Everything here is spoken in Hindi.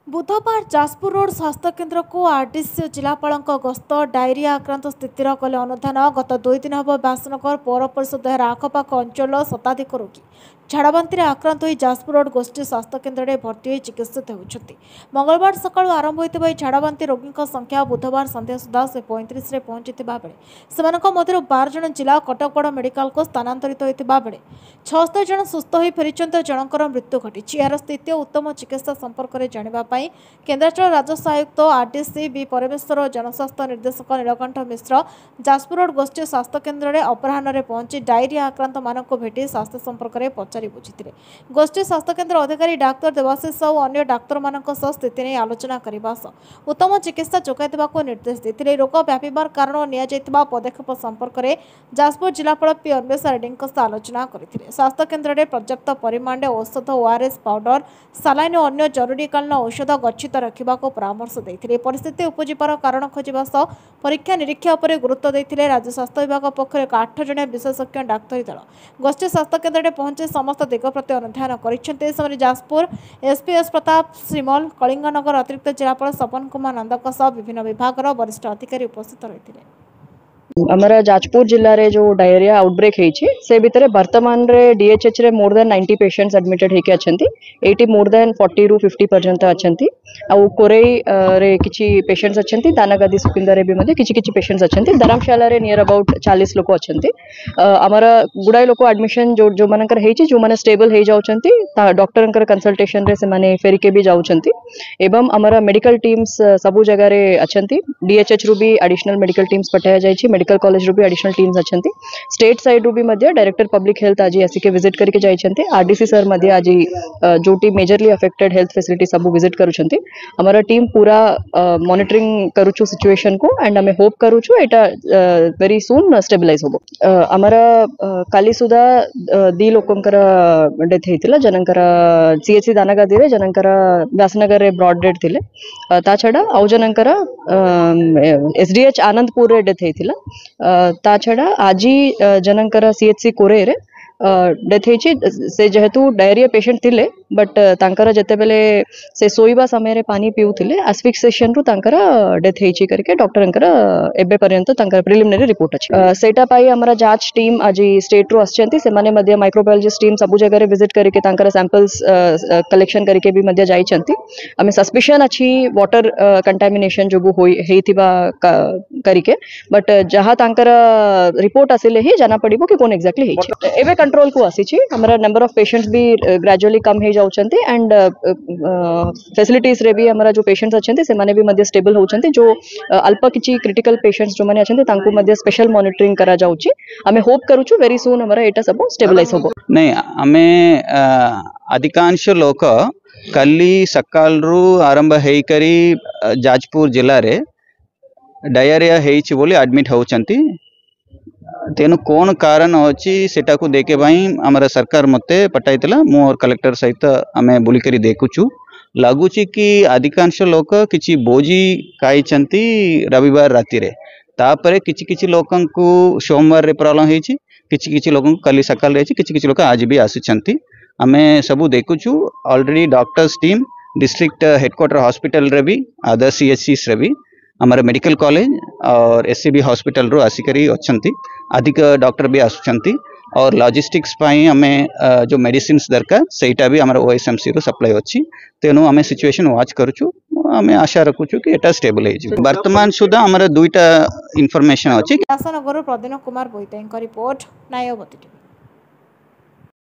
बुधवार जाजपुर रोड स्वास्थ्य केन्द्र को आरडीसी जिलापाल गस्त डायरिया आक्रांत स्थितिर कले अनुधान। गत 2 दिन हम व्यासनगर पौर परिषद यार आखपाख अंचल शताधिक रोगी झाड़ाबांति आक्रांत हो जाजपुर रोड गोष्ठी स्वास्थ्य केन्द्र में भर्ती हो चिकित्सित होती। मंगलवार सकाळु आरंभ होता झाड़ाबांति रोगी संख्या बुधवार संध्या सुधा 35 में पहुंची बेले से 12 जन जिला कटक बड़ मेडिकल को स्थानांतरित होता बेले 76 जन सुस्थ हो फेरी जनकर मृत्यु घटी। यार स्थिति और उत्तम चिकित्सा संपर्क में जानापी केन्द्रांचल राजस्व आयुक्त आरडीसी बी परमेश्वर और जनस्वास्थ्य निर्देशक नीलकंठ मिश्र जाजपुर रोड गोष्ठी स्वास्थ्य केन्द्र में अपराह पहुंची डायरिया आक्रांत मानक भेटी स्वास्थ्य संपर्क में पचारि बुझी। गोष्ठी स्वास्थ्य केन्द्र अधिकारी डाक्तर देवाशीष साहू अन्य डाक्तर मानक स्थिति नहीं आलोचना करने सह उत्तम चिकित्सा जोगाई निर्देश देते। रोग व्यापार कारण निया पदक्षेप संपर्क में जाजपुर जिलापाल पी अन्वेषा रेड्डी आलोचना करते। स्वास्थ्य केन्द्र में पर्याप्त परिमाण औषध ओआरएस पाउडर सालाइन और अन्य जरूरीकालीन औषध गच्छित रखा परामर्श देते। परिस्थिति उपजिबार कारण खोजा सह परीक्षा निरीक्षा पर गुरुत्व देते। राज्य स्वास्थ्य विभाग पक्ष 8 जन विशेषज्ञ डाक्तरी दल गोष्ठी स्वास्थ्य केन्द्र में पहुंचे समस्त दिग प्रति अनुधान कर जाजपुर एसपीएस प्रताप श्रीमल कलिंगनगर अतिरिक्त जिलापाल सपन कुमार नंदक विभिन्न विभाग वरिष्ठ अधिकारी उपस्थित रही। हमारा जाजपुर जिले में जो डायरिया आउटब्रेक होती से भितर वर्तमान रे डीएचएच रे मोर देन 90 पेशेंट्स एडमिटेड होके अछंती। एटी मोर देन 40 रू 50 पर्यंत अछंती। आ कोरेई रे किछि पेशेंट्स अछंती। दानागदी सुकिंदा रे भी मध्ये किछि किछि पेशेंट्स अछंती। धर्मशाला रे नियर अबाउट 40 लोक अछंती। हमारा गुडाई लोक एडमिशन जो मानकर हेछि जो माने स्टेबल हे जाउछंती डॉक्टर अंकर कंसल्टेशन रे से माने फेरी के भी जाउछंती। एवं हमारा मेडिकल टीम्स सबु जगह रे अछंती। डीएचएच रू भी एडिशनल मेडिकल टीम्स पठाया जायछि। मेडिकल कॉलेज रू भी एडिशनल टीम्स अछंती। स्टेट साइड रू भी मध्ये डायरेक्टर पब्लिक हेल्थ आज आसिके विजिट करके जाइछंती। आरडीसी सर मध्ये आज जोटी मेजरली अफेक्टेड हेल्थ फैसिलिटी सब विजिट करूछंती। हमारा टीम पूरा मॉनिटरिंग करूछु सिचुएशन को एंड हमें होप करूछु एटा वेरी सून स्टेबलाइज होबो। हमारा काली सुधा दी लोकंकर डेथ हेतिला जनंकर सीएचसी दानागादी रे जनंकर व्यासनगर रे ब्रॉड डेथ थिले। ता छडा आउ जनंकर एसडीएच आनंदपुर रे डेथ हेतिला। ता छडा आजी जनंकर सीएचसी कोरे रे डेथ हेछि। से जेहेतु डायरिया पेशेंट थिले बट तांकर जते बेले से सोइबा समय रे पानी पिउथिले एस्फिक्सिएशन रु तांकर डेथ हेछि करके डॉक्टर अंकर एबे पर्यंत तांकर प्रिलिमिनरी रिपोर्ट अछि। सेटा पाई हमरा जांच टीम आज स्टेट रु आछंती। से माने मध्ये माइक्रोबायोलॉजिस्ट टीम सब जगह रे विजिट करके तांकर सैंपल्स कलेक्शन करके भी मध्ये जाइछंती। हमें सस्पिशन अछि वाटर कंटामिनेशन जो होई हेथिबा करके बट जहां तांकर रिपोर्ट आसिले ही जाना पड़िबो कि कोन एक्जेक्टली हेछि। एबे कंट्रोल को आसीछि। हमरा नंबर ऑफ पेशेंट्स भी ग्रेजुअली कम हे जाउछंती एंड फैसिलिटीज रे भी हमरा जो पेशेंट्स अछंती से माने भी मध्ये स्टेबल होउछंती। जो अल्प किछि क्रिटिकल पेशेंट्स जो माने अछंती तांको मध्ये स्पेशल मॉनिटरिंग करा जाउछि। हमें होप करूछु वेरी सून हमरा एटा सब स्टेबलाइज होबो। नहीं हमें अधिकांश लोक कल्ली सकाळरू आरंभ हेई करी जाजपुर जिल्ला रे डायरिया हेइछि बोली एडमिट होउछंती। तेनु कौन कारण अच्छी सेटा को देखे भाई हमारा सरकार मते पठाइतला। मु और कलेक्टर सहित आमे बुली करी देखुछु। लागुची कि अधिकांश लोक किछि बोजी खाइछंती रविवार राति रे। तापरे किछि किछि लोकन को सोमवार रे प्रॉब्लम हेछि। किछि किछि लोकन को कली सकाल रे किछि किछि लोक आज भी आसुछंती। आमे सबु देखुछु। Already doctors team district headquarter hospital रे भी अदर सीएचसीस रे भी हमारे मेडिकल कॉलेज और एससीबी हॉस्पिटल रो आसिकरी अछंती। अधिक डॉक्टर भी आसुछंती और लॉजिस्टिक्स पाई हमें जो मेडिसिन्स दरकार सेटा भी हमारा ओएसएमसी रो सप्लाई अछि। तेनु हमें सिचुएशन वाच करूछु। हमें आशा रखुछु कि एटा स्टेबल हे जिवो। वर्तमान सुधा हमारा दुईटा इंफॉर्मेशन अछि। व्यासनगर प्रदीन कुमार बोईते रिपोर्ट नायवती।